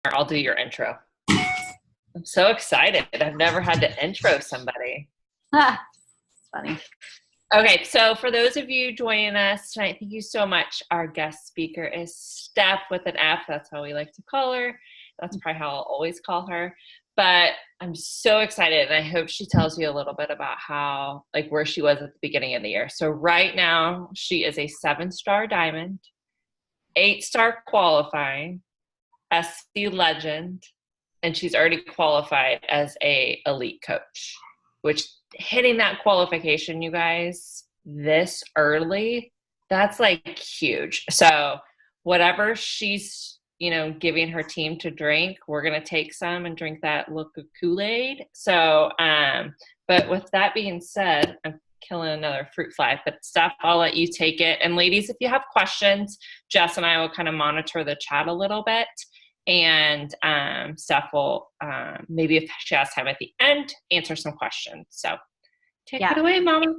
I'll do your intro. I'm so excited. I've never had to intro somebody. It's funny. Okay, so for those of you joining us tonight, thank you so much. Our guest speaker is Steph with an F. That's how we like to call her. That's probably how I'll always call her. But I'm so excited, and I hope she tells you a little bit about how, like, where she was at the beginning of the year. So right now, she is a 7-star diamond, 8-star qualifying, SC legend, and she's already qualified as a elite coach, which hitting that qualification, you guys, this early, that's like huge. So whatever she's, giving her team to drink, we're going to take some and drink that look of Kool-Aid. So, but with that being said, I'm killing another fruit fly, but Steph, I'll let you take it. And ladies, if you have questions, Jess and I will kind of monitor the chat a little bit. And Steph will, maybe if she has time at the end, answer some questions. So take it away, Mama.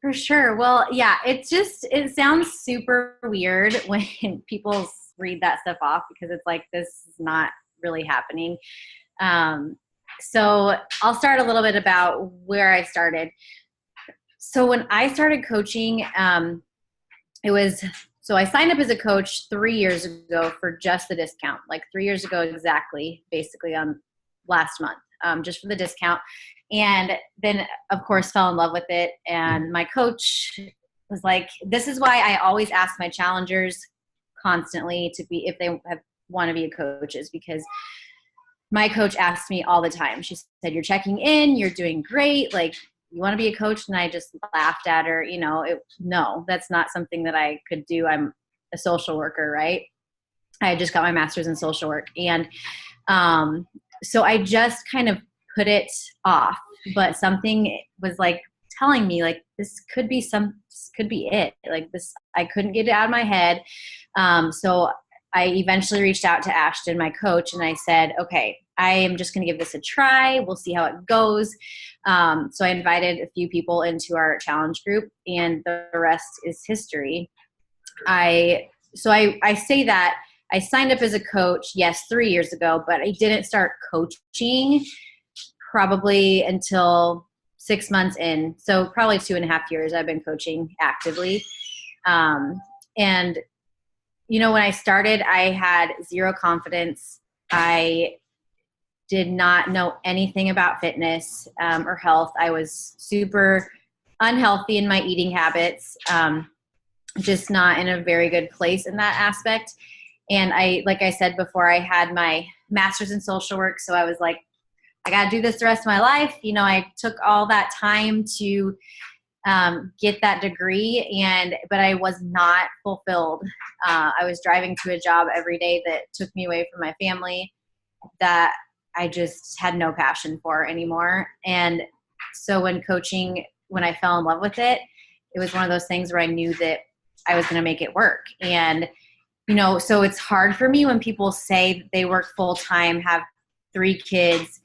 For sure. Well, yeah, it sounds super weird when people read that stuff off because it's like, this is not really happening. So I'll start a little bit about where I started. So when I started coaching, so I signed up as a coach 3 years ago for just the discount, like 3 years ago exactly, basically on last month, just for the discount. And then, of course, fell in love with it. And my coach was like, this is why I always ask my challengers constantly if they want to be coaches, because my coach asked me all the time. She said, you're checking in, you're doing great. Like, you want to be a coach? And I just laughed at her. No, that's not something that I could do. I'm a social worker, right? I just got my master's in social work. And so I just kind of put it off, but something was like telling me like, this could be it. Like this, I couldn't get it out of my head. So I eventually reached out to Ashton, my coach, and I said, okay, I am just going to give this a try. We'll see how it goes. So I invited a few people into our challenge group, and the rest is history. I say that I signed up as a coach, yes, 3 years ago, but I didn't start coaching probably until 6 months in. So probably 2.5 years I've been coaching actively. And when I started, I had zero confidence. I did not know anything about fitness or health. I was super unhealthy in my eating habits, just not in a very good place in that aspect. And like I said before, I had my master's in social work. So I was like, I got to do this the rest of my life. I took all that time to get that degree, but I was not fulfilled. I was driving to a job every day that took me away from my family that I just had no passion for anymore. And so when I fell in love with it, it was one of those things where I knew that I was going to make it work. And, so it's hard for me when people say they work full time, have 3 kids,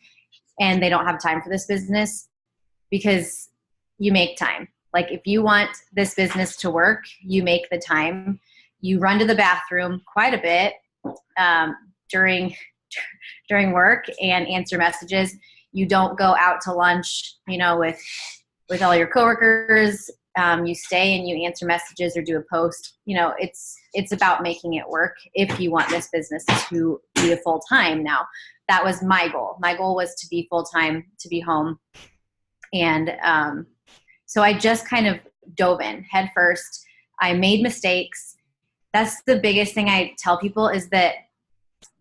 and they don't have time for this business, because you make time. Like, if you want this business to work, you make the time. You run to the bathroom quite a bit during work and answer messages. You don't go out to lunch, with all your coworkers. You stay and you answer messages or do a post. It's about making it work if you want this business to be a full time. Now, that was my goal. My goal was to be full time, to be home. And so I just kind of dove in head first. I made mistakes. That's the biggest thing I tell people, is that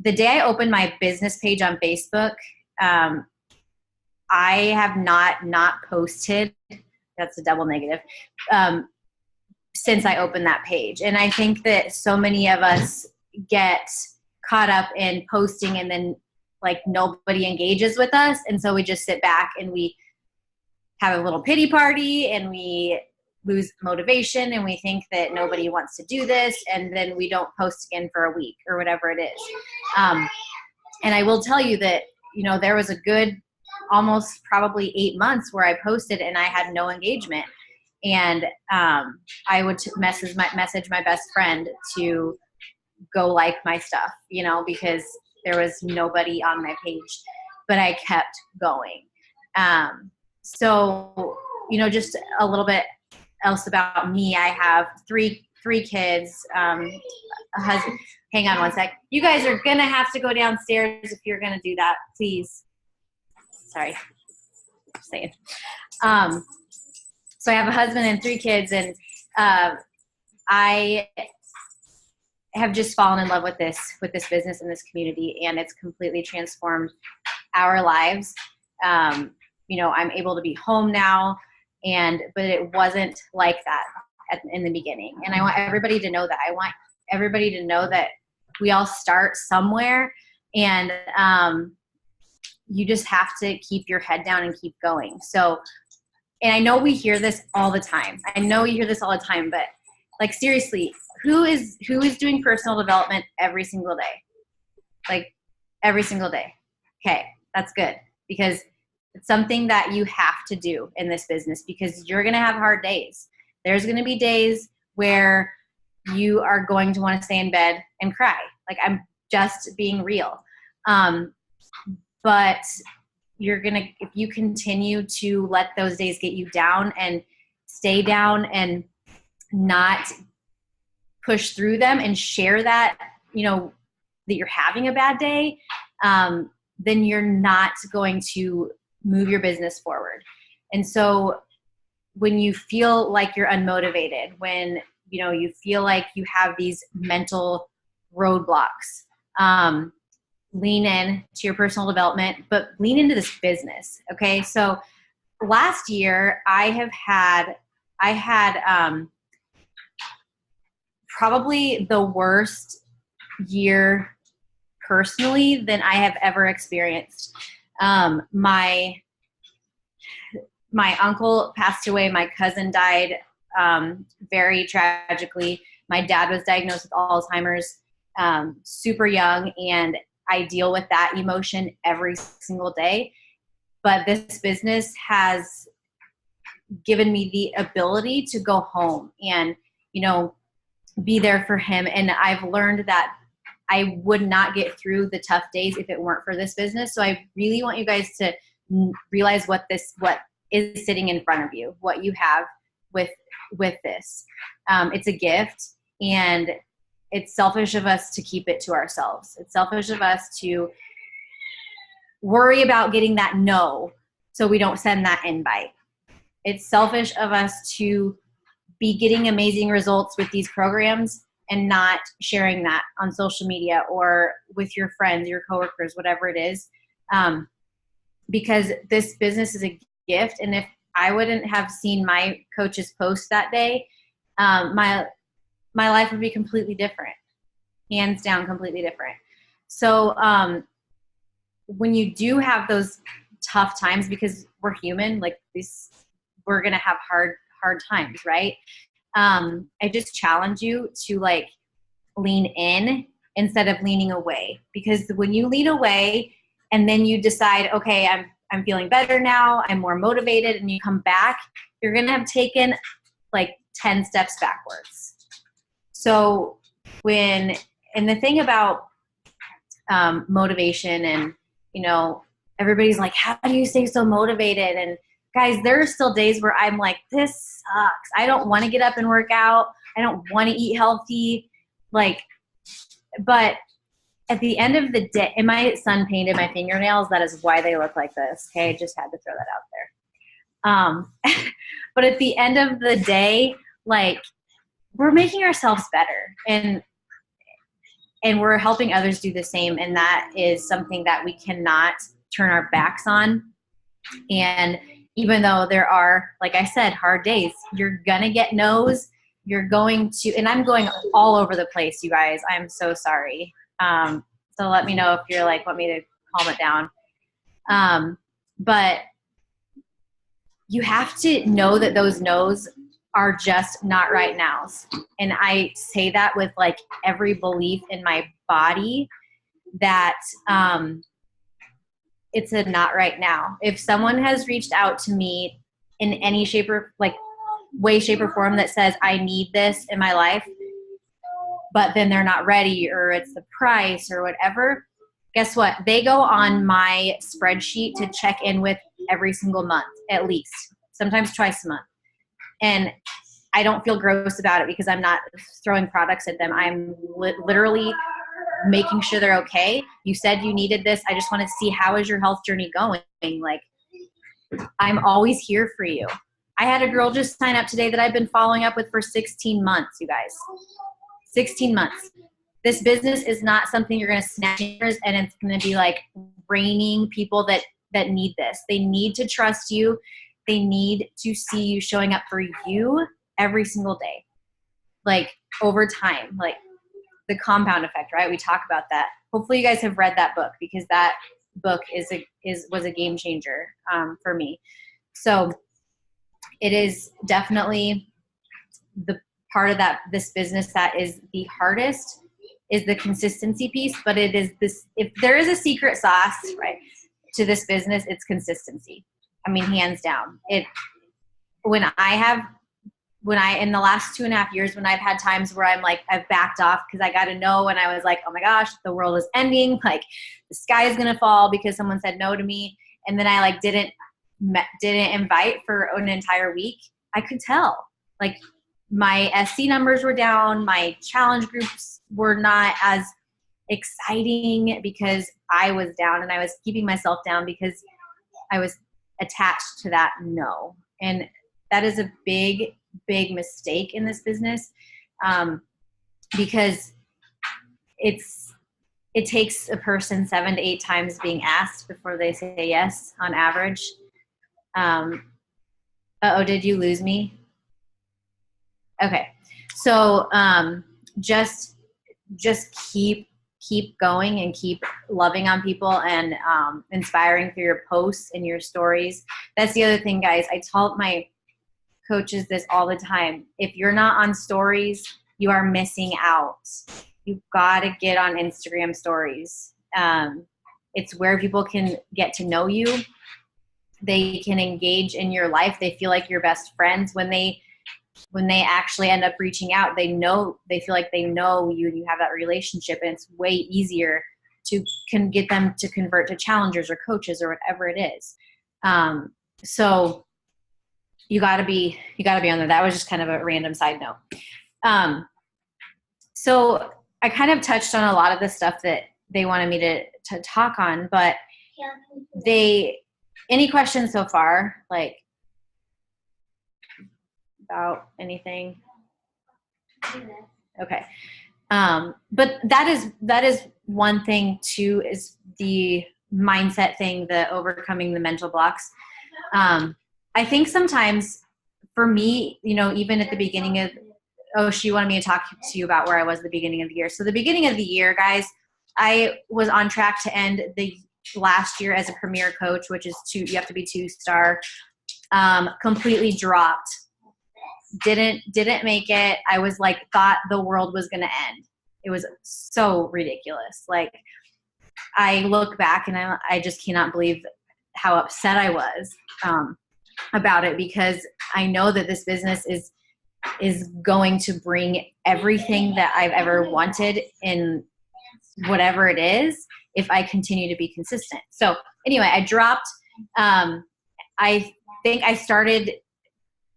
the day I opened my business page on Facebook, I have not posted. That's a double negative. Since I opened that page. And I think that so many of us get caught up in posting and then like nobody engages with us. And so we just sit back and we have a little pity party and we lose motivation and we think that nobody wants to do this. And then we don't post again for a week or whatever it is. And I will tell you that, there was a good almost probably 8 months where I posted and I had no engagement. And I would message my best friend to go like my stuff, because there was nobody on my page, but I kept going. So, you know, just a little bit else about me. I have three kids, a husband. Hang on one sec. You guys are going to have to go downstairs if you're going to do that, please. Sorry. Just saying. So I have a husband and 3 kids, and I have just fallen in love with this business and this community, and it's completely transformed our lives. You know, I'm able to be home now, but it wasn't like that in the beginning. And I want everybody to know that. I want everybody to know that we all start somewhere, and you just have to keep your head down and keep going. So, and I know we hear this all the time. But like, seriously, who is doing personal development every single day? Like, every single day. Okay, that's good, because it's something that you have to do in this business, because you're going to have hard days. There's going to be days where you are going to want to stay in bed and cry. Like, I'm just being real. But if you continue to let those days get you down and stay down and not push through them and share that, you know, that you're having a bad day, then you're not going to move your business forward. And so when you feel like you're unmotivated, when, you know, you feel like you have these mental roadblocks, lean in to your personal development, but lean into this business. Okay. So last year I had probably the worst year personally than I have ever experienced. My uncle passed away. My cousin died very tragically. My dad was diagnosed with Alzheimer's super young, and I deal with that emotion every single day. But this business has given me the ability to go home and, you know, be there for him. And I've learned that I would not get through the tough days if it weren't for this business. So I really want you guys to realize what is sitting in front of you, what you have with this. It's a gift, and it's selfish of us to keep it to ourselves. It's selfish of us to worry about getting that no, so we don't send that invite. It's selfish of us to be getting amazing results with these programs and not sharing that on social media or with your friends, your coworkers, whatever it is. Because this business is a gift. And if I wouldn't have seen my coach's post that day, my life would be completely different, hands down, completely different. So when you do have those tough times, because we're human, like this, we're going to have hard times, right? I just challenge you to like lean in instead of leaning away, because when you lean away and then you decide, okay, I'm feeling better now, I'm more motivated, and you come back, you're going to have taken like 10 steps backwards. So and the thing about motivation, and, you know, everybody's like, how do you stay so motivated? And guys, there are still days where I'm like, this sucks. I don't want to get up and work out. I don't want to eat healthy. Like, but at the end of the day, and my son painted my fingernails. That is why they look like this. Okay. I just had to throw that out there. But at the end of the day, like, we're making ourselves better, and we're helping others do the same. And that is something that we cannot turn our backs on. And even though there are, like I said, hard days, you're going to get no's. You're going to, and I'm going all over the place, you guys. I'm so sorry. So let me know if you're like, want me to calm it down. But you have to know that those no's are just not right nows. And I say that with like every belief in my body that it's a not right now. If someone has reached out to me in any shape or way, shape, or form that says I need this in my life, but then they're not ready, or it's the price or whatever, guess what? They go on my spreadsheet to check in with every single month, at least, sometimes twice a month. And I don't feel gross about it because I'm not throwing products at them. I'm literally making sure they're okay. You said you needed this. I just want to see, how is your health journey going? Like, I'm always here for you. I had a girl just sign up today that I've been following up with for 16 months, you guys. 16 months. This business is not something you're going to snap fingers and it's going to be like raining people that need this. They need to trust you. They need to see you showing up for you every single day, like over time, like the compound effect, right? We talk about that. Hopefully you guys have read that book, because that book was a game changer for me. So it is definitely the part of this business that is the hardest, is the consistency piece. But it is this, if there is a secret sauce, right, to this business, it's consistency. I mean, hands down. In the last 2.5 years, when I've had times where I'm like, I've backed off because I got to know, and I was like, oh my gosh, the world is ending. Like, the sky is going to fall because someone said no to me. And then I like didn't invite for an entire week. I could tell, like, my SC numbers were down. My challenge groups were not as exciting because I was down, and I was keeping myself down because I was attached to that no. And that is a big mistake in this business, because it takes a person 7 to 8 times being asked before they say yes on average. Did you lose me? Okay. So just keep going and keep loving on people and inspiring through your posts and your stories. That's the other thing, guys. I tell my coaches this all the time. If you're not on stories, you are missing out. You've got to get on Instagram stories. It's where people can get to know you. They can engage in your life. They feel like you're best friends. When they actually end up reaching out, they feel like they know you and you have that relationship, and it's way easier to get them to convert to challengers or coaches or whatever it is. So you gotta be on there. That was just kind of a random side note. So I kind of touched on a lot of the stuff that they wanted me to talk on, but any questions so far, like about anything? Okay. But that is one thing too, is the mindset thing, the overcoming the mental blocks. I think sometimes for me, even at the beginning of, she wanted me to talk to you about where I was at the beginning of the year. So the beginning of the year, guys, I was on track to end the last year as a premier coach, which is you have to be 2-star, completely dropped. Didn't make it. I was like, thought the world was going to end. It was so ridiculous. Like, I look back and I just cannot believe how upset I was about it, because I know that this business is going to bring everything that I've ever wanted in whatever it is, if I continue to be consistent. So anyway, I dropped. I think I started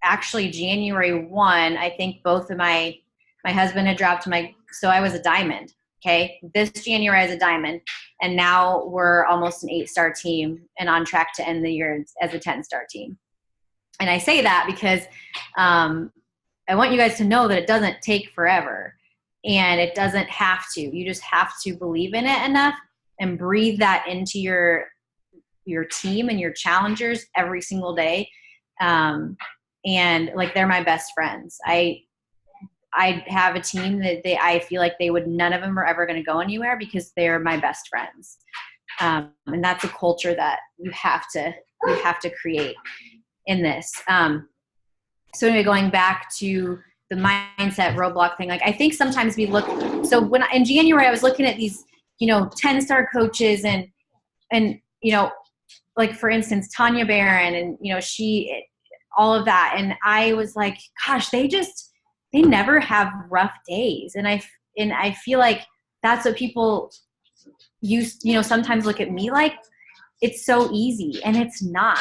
actually January 1. I think both of my husband had dropped so I was a diamond. Okay. This January I was a diamond, and now we're almost an 8-star team and on track to end the year as a 10-star team. And I say that because I want you guys to know that it doesn't take forever, and it doesn't have to. You just have to believe in it enough and breathe that into your team and your challengers every single day. And like, they're my best friends. I have a team that I feel like none of them are ever going to go anywhere because they're my best friends. And that's a culture that you have to create in this. So anyway, going back to the mindset roadblock thing, like, I think sometimes we look, so when in January, I was looking at these, 10-star coaches and, like, for instance, Tanya Barron and, she, all of that. And I was like, gosh, they never have rough days. And I feel like that's what people you know, sometimes look at me like it's so easy, and it's not.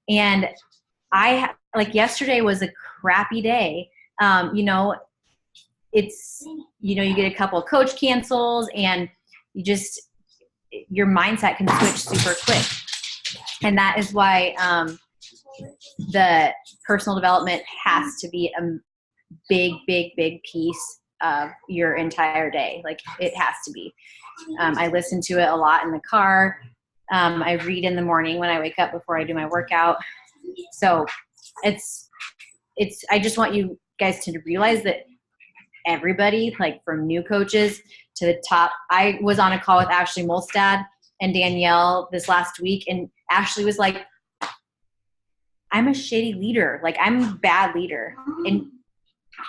And like yesterday was a crappy day. You know, it's, you know, you get a couple of coach cancels and your mindset can switch super quick. And that is why the personal development has to be a big, big, big piece of your entire day. Like, it has to be. I listen to it a lot in the car. I read in the morning when I wake up before I do my workout. So I just want you guys to realize that everybody, like from new coaches to the top. I was on a call with Ashley Molstad and Danielle this last week, and Ashley was like, I'm a shitty leader. Like, I'm a bad leader. And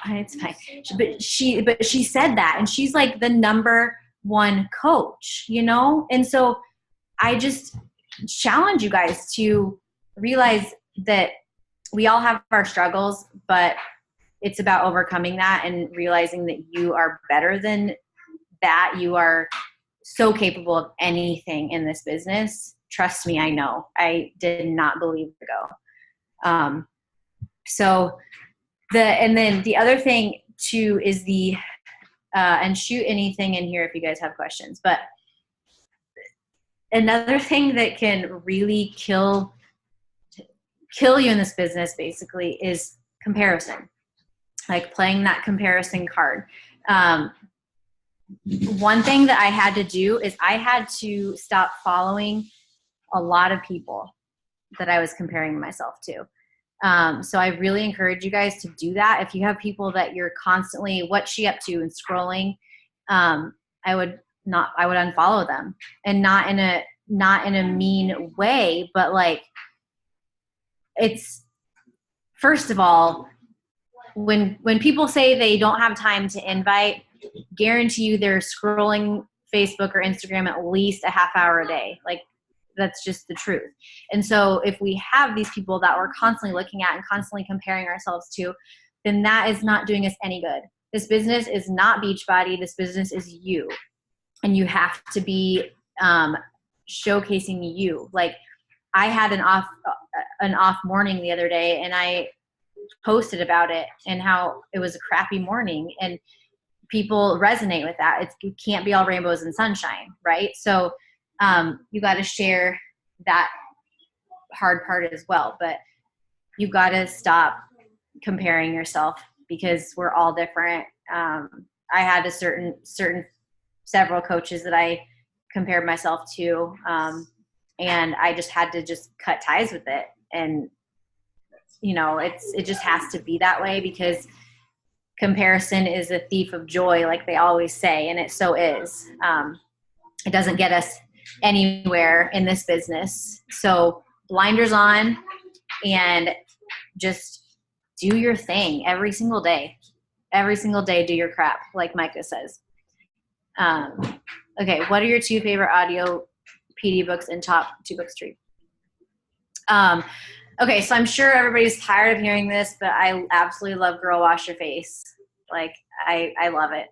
it's fine. But she said that, and she's like the number one coach, you know? And so I just challenge you guys to realize that we all have our struggles, but it's about overcoming that and realizing that you are better than that. You are so capable of anything in this business. Trust me, I know. I did not believe it ago. And then the other thing too is and shoot anything in here if you guys have questions, but another thing that can really kill you in this business basically is comparison. Like playing that comparison card. One thing that I had to do is I had to stop following a lot of people that I was comparing myself to. So I really encourage you guys to do that. If you have people that you're constantly, what's she up to, and scrolling, I would unfollow them, and not in a mean way, but like, it's, first of all, when people say they don't have time to invite, guarantee you they're scrolling Facebook or Instagram at least a half hour a day. Like, that's just the truth. And so if we have these people that we're constantly looking at and constantly comparing ourselves to, then that is not doing us any good. This business is not Beachbody. This business is you. And you have to be showcasing you. Like, I had an off morning the other day, and I posted about it and how it was a crappy morning, and people resonate with that. It can't be all rainbows and sunshine, right? So you got to share that hard part as well, but you got to stop comparing yourself, because we're all different. I had several coaches that I compared myself to, and I just had to cut ties with it. And you know, it just has to be that way, because comparison is a thief of joy, like they always say, and it so is. It doesn't get us anywhere in this business. So blinders on, and just do your thing every single day. Every single day, do your crap, like Micah says. Okay, what are your 2 favorite audio PD books and top 2 books, Tree? Okay, so I'm sure everybody's tired of hearing this, but I absolutely love Girl Wash Your Face. Like, I love it.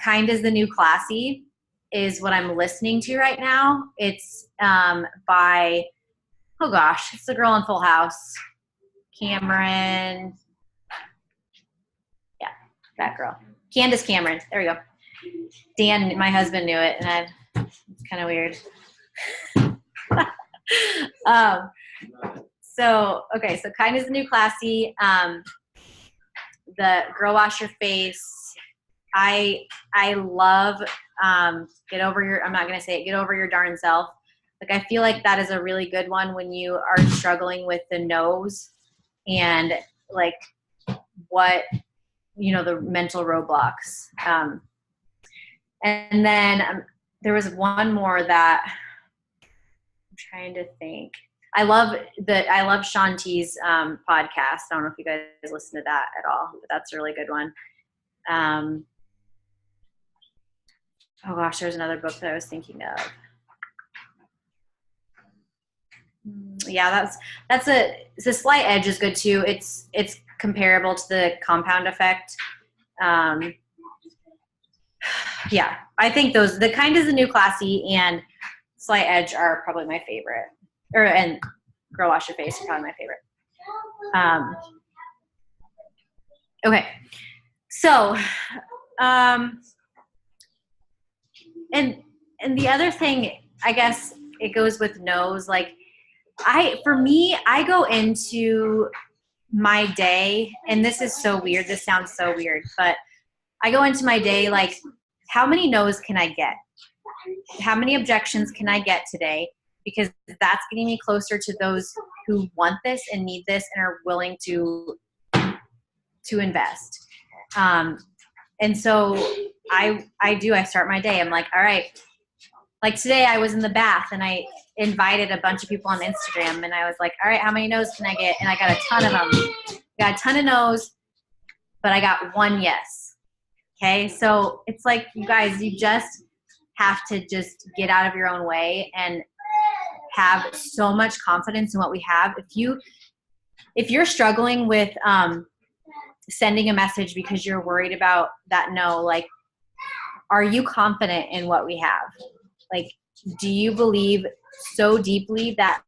Kind is the New Classy is what I'm listening to right now. It's by, oh gosh, it's the girl in Full House. Cameron. Yeah, that girl. Candace Cameron. There we go. Dan, my husband, knew it, and it's kind of weird. So Kind is the New Classy. The Girl Wash Your Face. I love Get Over Your, I'm not going to say it, Get Over Your Darn Self. Like, I feel like that is a really good one when you are struggling with the no's and like what, you know, the mental roadblocks. And then there was one more that I'm trying to think. I love Shanti's podcast. I don't know if you guys listen to that at all, but that's a really good one. Oh gosh, there's another book that I was thinking of. Yeah, it's a Slight Edge is good too. It's comparable to the Compound Effect. Yeah, I think the Kind is the new classy and Slight Edge are probably my favorite. And Girl Wash Your Face are probably my favorite. Okay. So, and the other thing, I guess it goes with no's. Like for me, I go into my day, and this is so weird. This sounds so weird, but I go into my day like, how many no's can I get? How many objections can I get today? Because that's getting me closer to those who want this and need this and are willing to invest. And so I start my day. I'm like, all right, like today I was in the bath and I invited a bunch of people on Instagram and I was like, all right, how many no's can I get? And I got a ton of them. Got a ton of no's, but I got one yes. Okay. So it's like, you guys, you just have to just get out of your own way and have so much confidence in what we have. If you're struggling with sending a message because you're worried about that no, like, are you confident in what we have? Like, do you believe so deeply that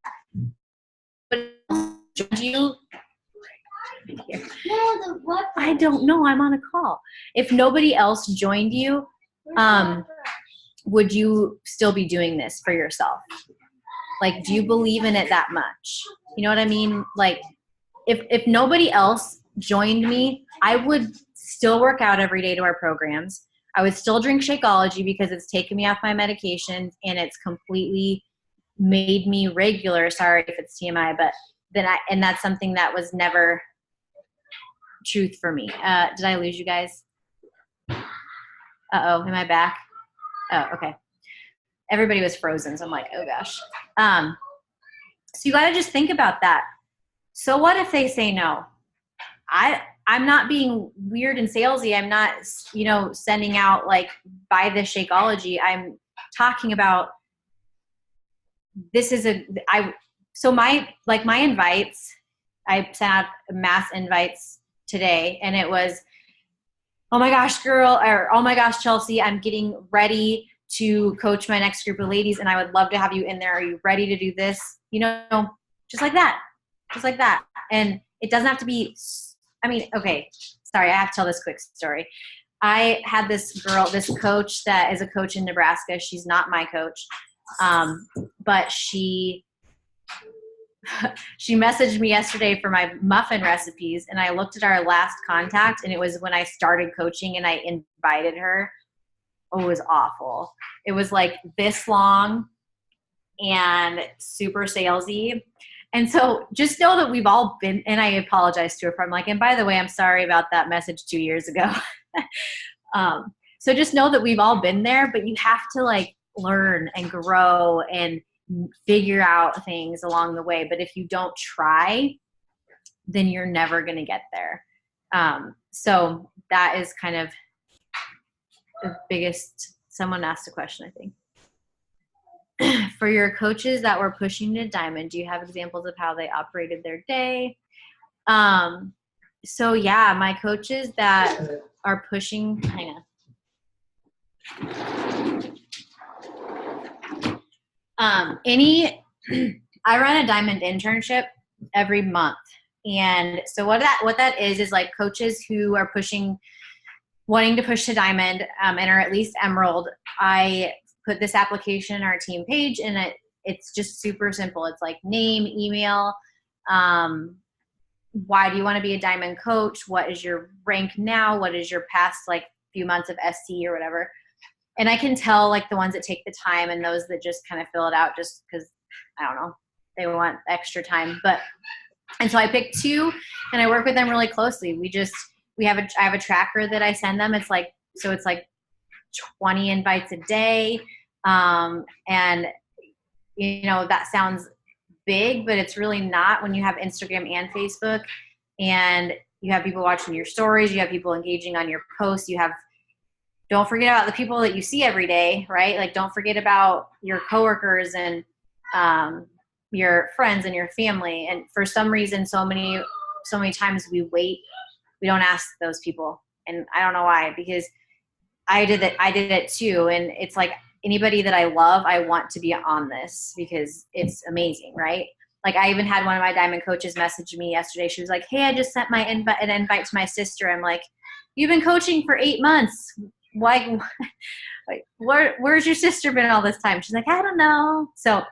you? I don't know. I'm on a call. If nobody else joined you, would you still be doing this for yourself? Like, do you believe in it that much? You know what I mean? Like, if nobody else joined me, I would still work out every day to our programs. I would still drink Shakeology because it's taken me off my medications and it's completely made me regular. Sorry if it's TMI, but and that's something that was never truth for me. Did I lose you guys? Uh-oh, am I back? Oh, okay. Everybody was frozen, so I'm like, oh gosh. So you got to just think about that. So what if they say no? I'm not being weird and salesy. I'm not, sending out like, buy this Shakeology. I'm talking about this is my invites, I sent out mass invites today and it was, oh my gosh, girl, or oh my gosh, Chelsea, I'm getting ready to coach my next group of ladies and I would love to have you in there. Are you ready to do this? Just like that. And it doesn't have to be, okay, sorry, I have to tell this quick story. I had this coach that is a coach in Nebraska. She's not my coach. But she messaged me yesterday for my muffin recipes and I looked at our last contact and it was when I started coaching and I invited her. Oh, it was awful. It was like this long and super salesy. And so just know that we've all been, and I apologize to her. I'm like, and by the way, I'm sorry about that message 2 years ago. So just know that we've all been there, but you have to like learn and grow and figure out things along the way. But if you don't try, then you're never going to get there. So that is kind of the biggest, someone asked a question, I think. For your coaches that were pushing to diamond, do you have examples of how they operated their day? So yeah, my coaches that are pushing, hang on. I run a diamond internship every month. And so what that is like coaches who are wanting to push to diamond, and are at least emerald. I put this application in our team page and it's just super simple. It's like name, email, why do you want to be a diamond coach? What is your rank now? What is your past like few months of ST or whatever? And I can tell like the ones that take the time and those that just kind of fill it out just because, I don't know, they want extra time. And so I picked 2 and I work with them really closely. I have a tracker that I send them. It's like 20 invites a day. And that sounds big, but it's really not when you have Instagram and Facebook and you have people watching your stories, you have people engaging on your posts, don't forget about the people that you see every day, right? Like don't forget about your coworkers and your friends and your family. And for some reason, so many times we don't ask those people. And I don't know why, because I did it too. And it's like, anybody that I love, I want to be on this because it's amazing, right? Like, I even had one of my diamond coaches message me yesterday. She was like, hey, I just sent an invite to my sister. I'm like, you've been coaching for 8 months. Why? Like, where's your sister been all this time? She's like, I don't know. So,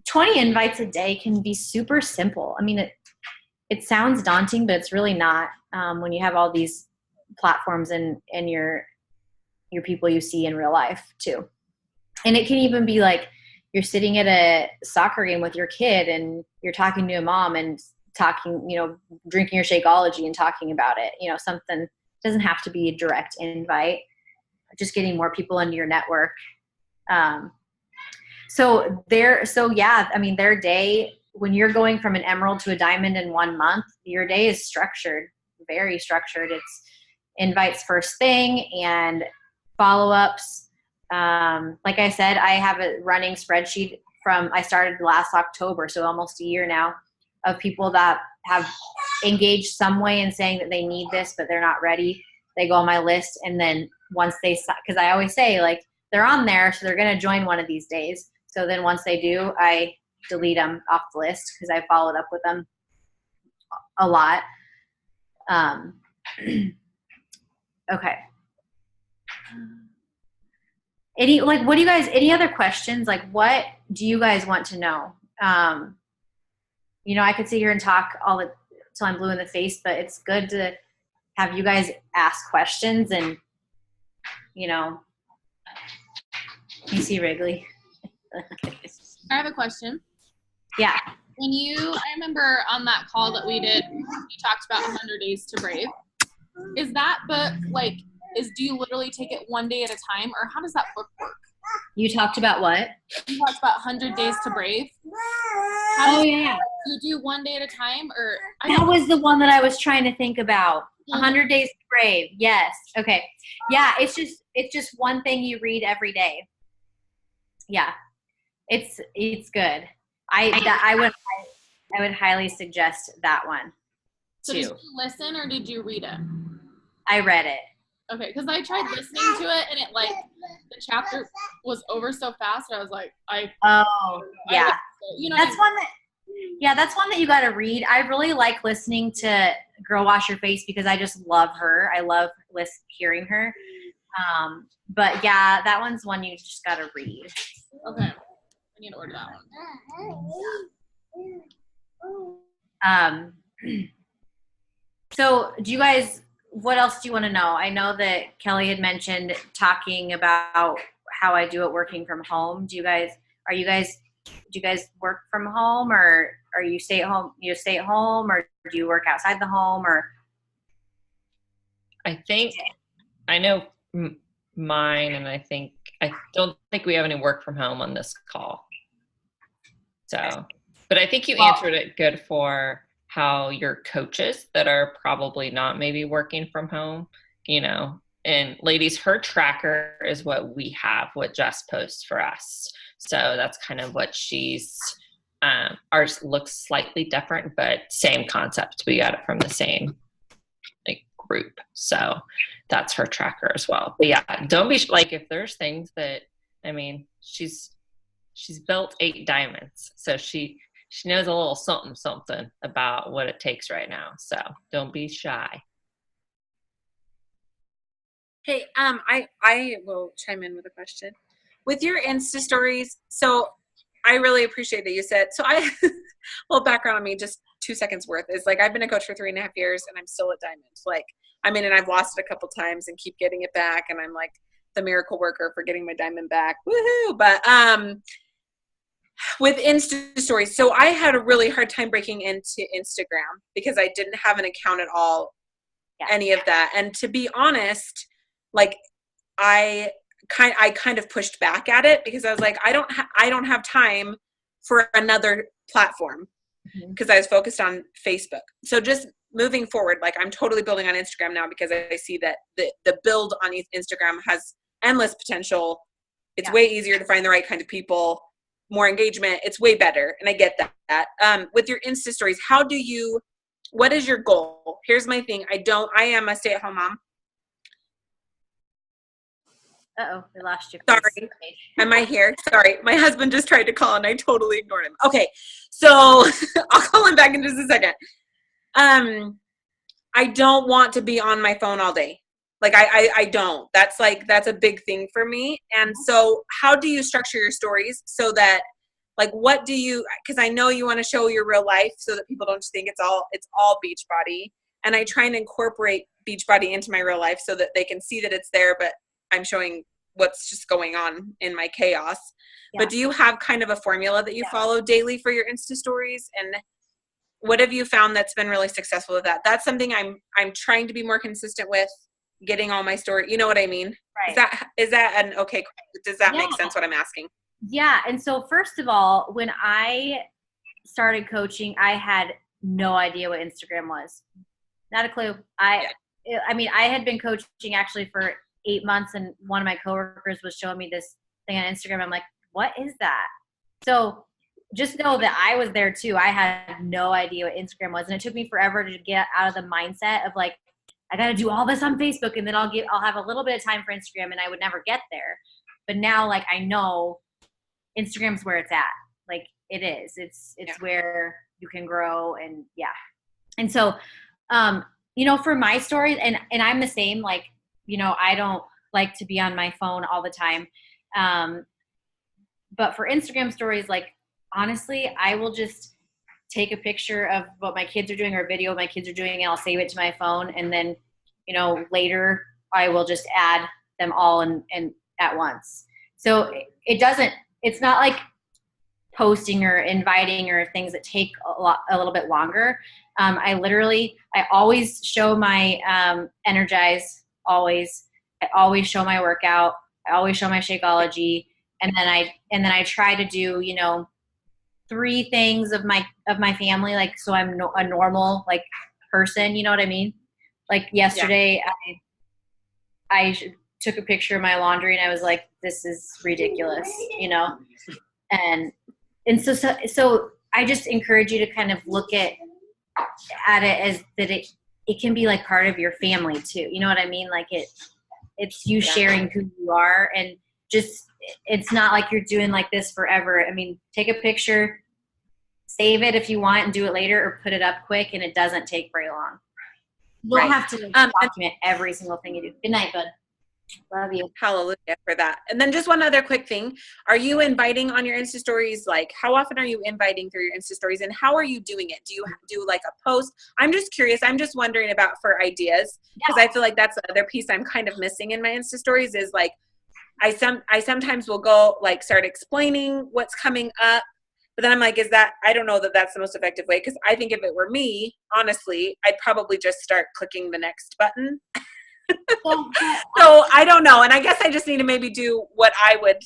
20 invites a day can be super simple. I mean, it sounds daunting, but it's really not, when you have all these platforms and your people you see in real life too. And it can even be like, you're sitting at a soccer game with your kid and you're talking to a mom and talking, drinking your Shakeology and talking about it. Something doesn't have to be a direct invite, just getting more people into your network. Their day, when you're going from an emerald to a diamond in 1 month, your day is structured, very structured. It's invites first thing and follow-ups. Like I said, I have a running spreadsheet I started last October, so almost a year now, of people that have engaged some way in saying that they need this, but they're not ready. They go on my list, and then once because I always say, like, they're on there, so they're going to join one of these days. So then once they do, I delete them off the list because I followed up with them a lot. Okay. Any other questions? Like, what do you guys want to know? I could sit here and talk till I'm blue in the face, but it's good to have you guys ask questions and, you see Wrigley. I have a question. Yeah. I remember on that call that we did, you talked about 100 Days to Brave. Is that book, do you literally take it one day at a time, or how does that book work? You talked about what? You talked about 100 Days to Brave. Yeah. You do one day at a time, or? That was the one that I was trying to think about. 100 Days to Brave. Yes. Okay. Yeah. It's just one thing you read every day. Yeah. It's good. I would highly suggest that one. So did you listen or did you read it? I read it. Okay, because I tried listening to it and it the chapter was over so fast. And I was like, yeah. That's one that you got to read. I really like listening to Girl Wash Your Face because I just love her. I love hearing her. But yeah, that one's one you just got to read. Okay. I need to order that one. So do you guys, what else do you want to know? I know that Kelly had mentioned talking about how I do it working from home. Do you guys work from home, or are you stay at home? You stay at home, or do you work outside the home, or? I think I know mine, and I don't think we have any work from home on this call. So, but I think you answered it good for how your coaches that are probably not maybe working from home, and ladies, her tracker is what we have, what Jess posts for us. So that's kind of what she's, ours looks slightly different, but same concept. We got it from the same group. So that's her tracker as well. But yeah, don't be if there's things that, she's built 8 diamonds. So she knows a little something about what it takes right now. So don't be shy. Hey, I will chime in with a question. With your Insta stories, so I really appreciate that you said, so well, background on me, just 2 seconds worth is I've been a coach for 3.5 years and I'm still at Diamond. And I've lost it a couple times and keep getting it back. And I'm the miracle worker for getting my diamond back. Woohoo. But, with Insta stories, so I had a really hard time breaking into Instagram because I didn't have an account at all, any of that. And to be honest, I kind of pushed back at it because I was I don't have time for another platform because I was focused on Facebook. So just moving forward, I'm totally building on Instagram now because I see that the build on Instagram has endless potential. It's way easier to find the right kind of people. More engagement, it's way better. And I get that. With your Insta stories, what is your goal? Here's my thing. I am a stay-at-home mom. Uh-oh, we lost you. Sorry. Am I here? Sorry. My husband just tried to call and I totally ignored him. Okay. So I'll call him back in just a second. I don't want to be on my phone all day. Like I don't. That's a big thing for me. And so how do you structure your stories so that, like, what do you, because I know you want to show your real life so that people don't just think it's all Beachbody. And I try and incorporate Beachbody into my real life so that they can see that it's there, but I'm showing what's just going on in my chaos. Yeah. But do you have kind of a formula that you follow daily for your Insta stories? And what have you found that's been really successful with that? That's something I'm trying to be more consistent with, getting all my story. You know what I mean? Right. Is that an okay? Does that make sense what I'm asking? Yeah. And so first of all, when I started coaching, I had no idea what Instagram was. Not a clue. I mean, I had been coaching actually for 8 months, and one of my coworkers was showing me this thing on Instagram. I'm like, what is that? So just know that I was there too. I had no idea what Instagram was. And it took me forever to get out of the mindset of like, I got to do all this on Facebook and then I'll have a little bit of time for Instagram, and I would never get there. But now, like, I know Instagram's where it's at. Like, it is. It's where you can grow, and And so, for my stories, and I'm the same, like, I don't like to be on my phone all the time. But for Instagram stories, like, honestly, I will just take a picture of what my kids are doing or a video of my kids are doing, and I'll save it to my phone. And then, later I will just add them all and at once. So it's not like posting or inviting or things that take a little bit longer. I always show my Energize, always. I always show my workout. I always show my Shakeology. And then I try to do, 3 things of my family, like, so I'm a normal, like, person, you know what I mean? Like, yesterday, I took a picture of my laundry and I was like, this is ridiculous, and so I just encourage you to kind of look at it as that it can be like part of your family too. You know what I mean? Like, it's you sharing who you are, and just, it's not like you're doing like this forever. I mean, take a picture, save it if you want, and do it later, or put it up quick, and it doesn't take very long. You don't have to document every single thing you do. Good night, bud. Love you. Hallelujah for that. And then just one other quick thing. Are you inviting on your Insta stories? Like, how often are you inviting through your Insta stories, and how are you doing it? Do you do like a post? I'm just curious. I'm just wondering about for ideas, because I feel like that's the other piece I'm kind of missing in my Insta stories is like, I sometimes will go like start explaining what's coming up, but then I'm like, I don't know that that's the most effective way. Cause I think if it were me, honestly, I'd probably just start clicking the next button. So I don't know. And I guess I just need to maybe do what I would.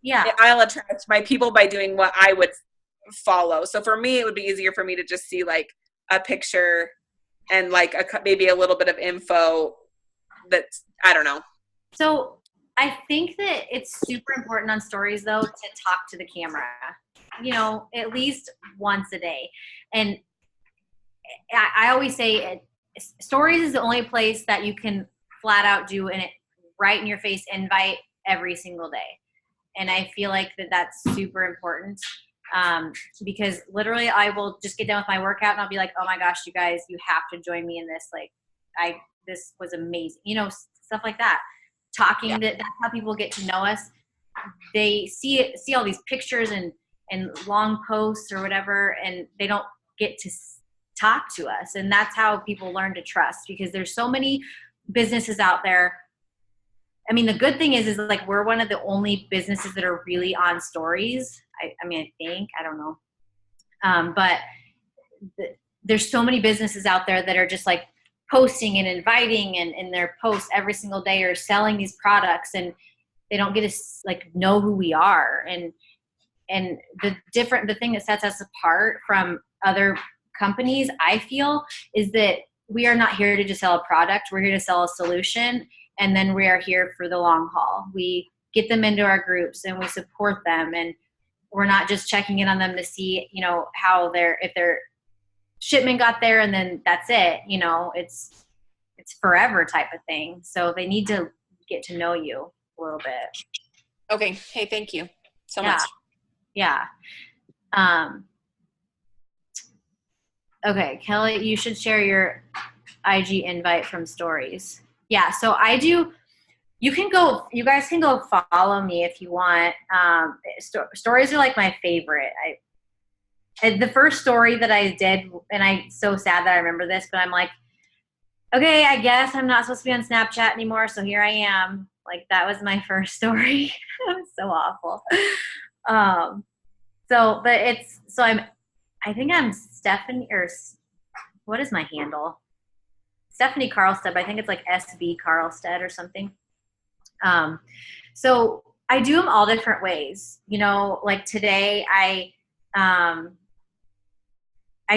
Yeah. I'll attract my people by doing what I would follow. So for me, it would be easier for me to just see like a picture and like maybe a little bit of info that's, I don't know. So I think that it's super important on stories, though, to talk to the camera, at least once a day. And I always say stories is the only place that you can flat out do and it right in your face invite every single day. And I feel like that's super important, because literally I will just get done with my workout and I'll be like, oh my gosh, you guys, you have to join me in this. Like, this was amazing, stuff like that. Talking, that's how people get to know us. They see all these pictures and long posts or whatever, and they don't get to talk to us. And that's how people learn to trust, because there's so many businesses out there. I mean, the good thing is like, we're one of the only businesses that are really on stories. I think, I don't know. But there's so many businesses out there that are just like posting and inviting and in their posts every single day, or selling these products, and they don't get to like know who we are. And the thing that sets us apart from other companies, I feel, is that we are not here to just sell a product. We're here to sell a solution. And then we are here for the long haul. We get them into our groups and we support them. And we're not just checking in on them to see, how if their shipment got there and then that's it. It's forever type of thing. So they need to get to know you. a little bit. Okay. Hey, thank you so much. Yeah. Okay, Kelly, you should share your IG invite from stories. Yeah, so I do. You guys can go follow me if you want. Stories are like my favorite. The first story that I did, and I'm so sad that I remember this, but I'm like, okay, I guess I'm not supposed to be on Snapchat anymore, so here I am. Like, that was my first story. It was so awful. I think I'm Stephanie, or what is my handle? Stephanie Carlstedt, but I think it's like SB Carlstedt or something. So I do them all different ways. You know, like today I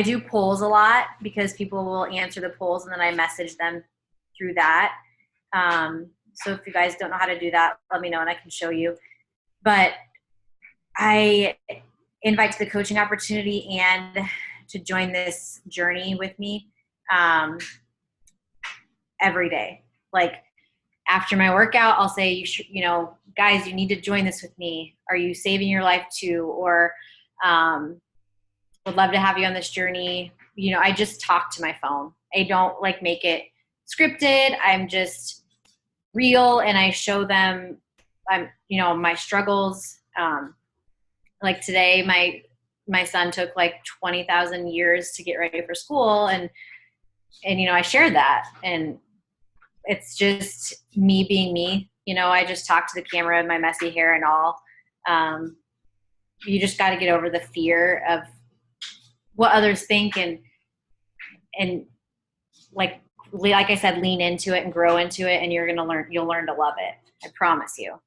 do polls a lot because people will answer the polls and then I message them through that. So if you guys don't know how to do that, let me know and I can show you. But I invite to the coaching opportunity and to join this journey with me every day. Like after my workout, I'll say, guys, you need to join this with me. Are you saving your life too? Or would love to have you on this journey. You know, I just talk to my phone. I don't like make it scripted. I'm just real and I show them my struggles. Like today, my son took like 20,000 years to get ready for school and I shared that and it's just me being me. I just talk to the camera in my messy hair and all. You just got to get over the fear of what others think and like I said, lean into it and grow into it and you'll learn to love it. I promise you.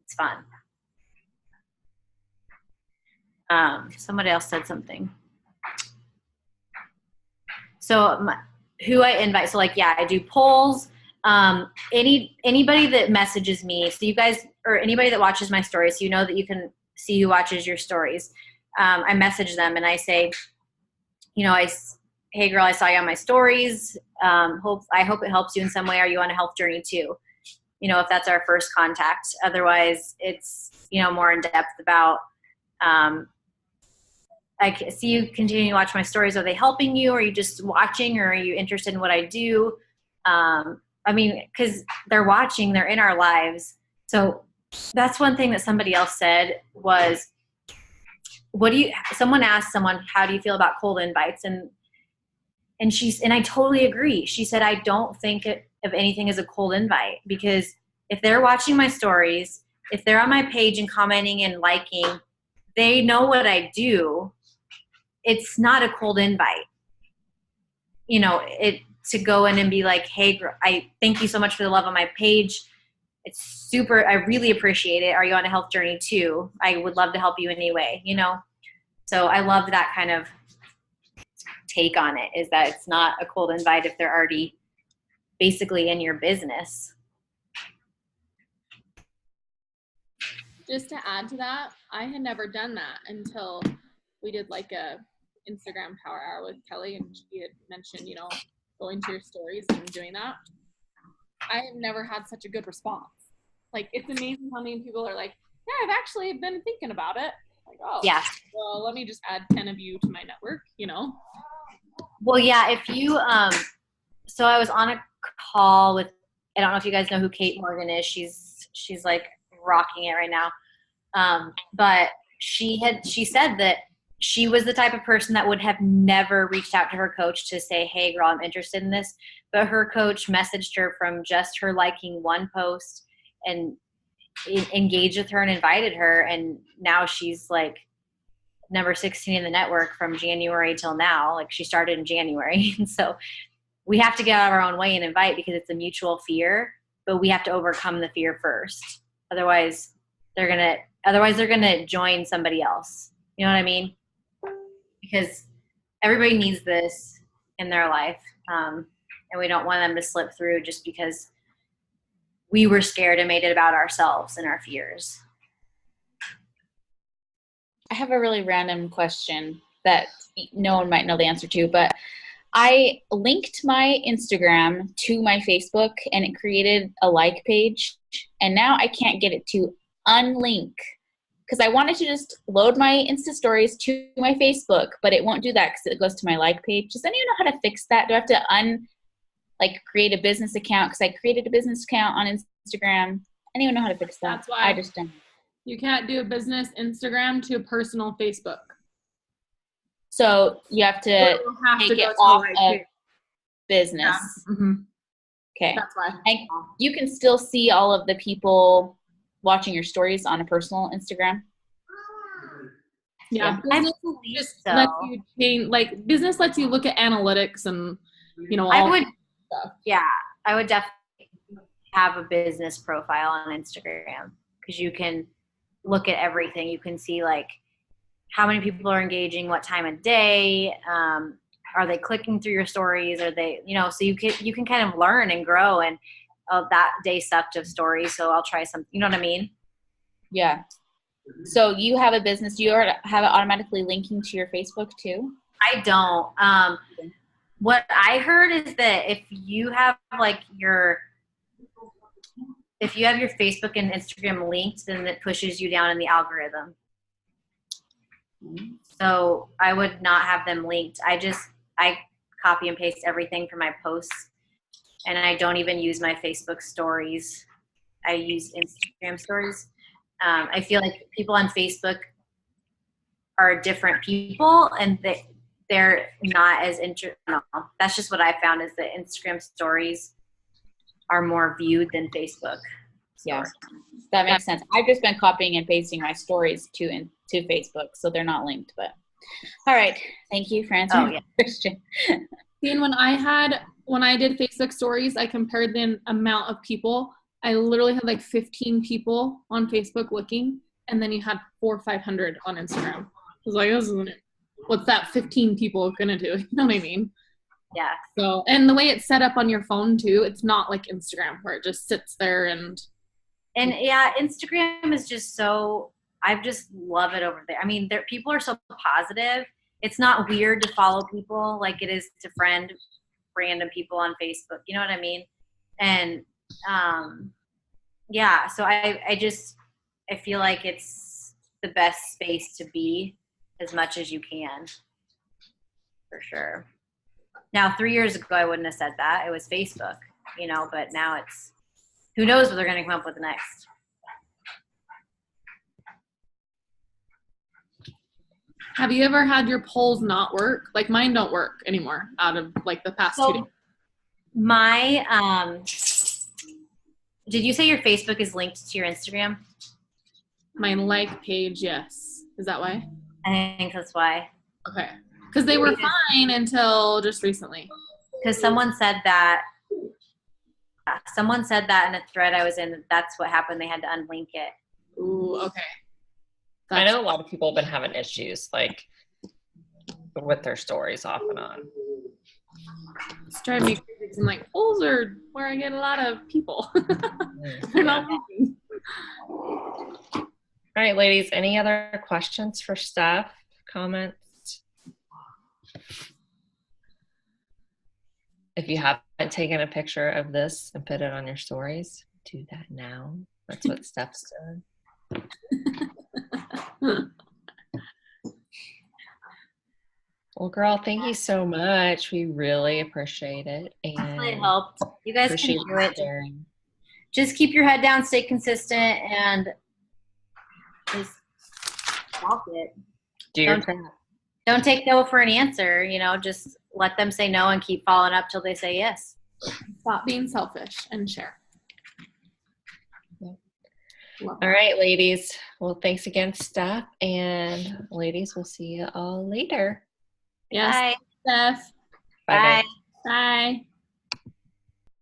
It's fun. Somebody else said something. So who I invite. So I do polls. Anybody that messages me. So you guys, or anybody that watches my stories, so you know that you can see who watches your stories. I message them and I say, hey girl, I saw you on my stories. I hope it helps you in some way. Are you on a health journey too? If that's our first contact. Otherwise it's, more in depth about, I see you continue to watch my stories. Are they helping you? Are you just watching or are you interested in what I do? Because they're watching, they're in our lives. So that's one thing that somebody else said was, someone asked someone, how do you feel about cold invites? And I totally agree. She said, I don't think of anything as a cold invite because if they're watching my stories, if they're on my page and commenting and liking, they know what I do. It's not a cold invite. To go in and be like, hey, I thank you so much for the love on my page. It's super, I really appreciate it. Are you on a health journey too? I would love to help you anyway, So I love that kind of take on it, is that it's not a cold invite if they're already basically in your business. Just to add to that, I had never done that until we did like a Instagram power hour with Kelly and she had mentioned, going to your stories and doing that. I have never had such a good response. Like, it's amazing how many people are like, yeah, I've actually been thinking about it. Like, oh, yeah. Well, let me just add 10 of you to my network, Well, yeah, if you, so I was on a call with, I don't know if you guys know who Kate Morgan is. She's like rocking it right now. But she said that she was the type of person that would have never reached out to her coach to say, hey girl, I'm interested in this. But her coach messaged her from just her liking one post and engaged with her and invited her. And now she's like number 16 in the network from January till now. Like she started in January. And so we have to get out of our own way and invite because it's a mutual fear, but we have to overcome the fear first. Otherwise they're going to join somebody else. You know what I mean? Because everybody needs this in their life. And we don't want them to slip through just because we were scared and made it about ourselves and our fears. I have a really random question that no one might know the answer to, but I linked my Instagram to my Facebook and it created a like page and now I can't get it to unlink because I wanted to just load my Insta stories to my Facebook, but it won't do that because it goes to my like page. Does anyone know how to fix that? Do I have to create a business account? Because I created a business account on Instagram. Anyone know how to fix that? That's why I just don't. you can't do a business Instagram to a personal Facebook. So you have to take it off of business. Yeah. Mm-hmm. Okay. That's why. And you can still see all of the people watching your stories on a personal Instagram. Yeah. I Business believe just so. lets you change, like business lets you look at analytics and, you know, all I would, stuff. yeah, I would definitely have a business profile on Instagram because you can look at everything. You can see like how many people are engaging, what time of day, are they clicking through your stories? Are they, you know, so you can kind of learn and grow. And that day sucked of stories, so I'll try something. You know what I mean? Yeah. So you have a business. You have it automatically linking to your Facebook too? I don't. What I heard is that if you have your Facebook and Instagram linked, then it pushes you down in the algorithm. So I would not have them linked. I copy and paste everything for my posts, and I don't even use my Facebook stories. I use Instagram stories. I feel like people on Facebook are different people, and they're not as no, that's just what I found is that Instagram stories are more viewed than Facebook. Yeah, that makes sense. I've just been copying and pasting my stories to Facebook, so they're not linked. But all right, thank you for answering the question. See, and when I did Facebook stories, I compared the amount of people. I literally had like 15 people on Facebook looking, and then you had 400 or 500 on Instagram. I was like, this isn't it. What's that 15 people gonna do? You know what I mean? Yeah. So, and the way it's set up on your phone too, it's not like Instagram where it just sits there and yeah, Instagram is just so, I just love it over there. I mean, people are so positive. It's not weird to follow people like it is to friend random people on Facebook. You know what I mean? And yeah, so I feel like it's the best space to be as much as you can, for sure. Now, 3 years ago, I wouldn't have said that. It was Facebook, you know, but now it's, who knows what they're going to come up with next. Have you ever had your polls not work? Like mine don't work anymore out of like the past 2 days. My, did you say your Facebook is linked to your Instagram? My like page, yes. Is that why? I think that's why. Okay. Because they were fine until just recently. Because someone said that in a thread I was in, that's what happened. They had to unlink it. Ooh, okay. I know a lot of people have been having issues like with their stories off and on. Let's try to make some like polls are where I get a lot of people. They're not working. All right, ladies, any other questions for Steph? Comments? If you haven't taken a picture of this and put it on your stories, do that now. That's what Steph's doing. Well, girl, thank you so much. We really appreciate it. And It helped. You guys can do it. Just keep your head down, stay consistent, and just walk it. Do your crap. Don't take no for an answer. You know, just let them say no and keep following up till they say yes. Stop being selfish and share. All right, ladies. Well, thanks again, Steph. And ladies, we'll see you all later. Yes, Bye. Steph. Bye. Bye.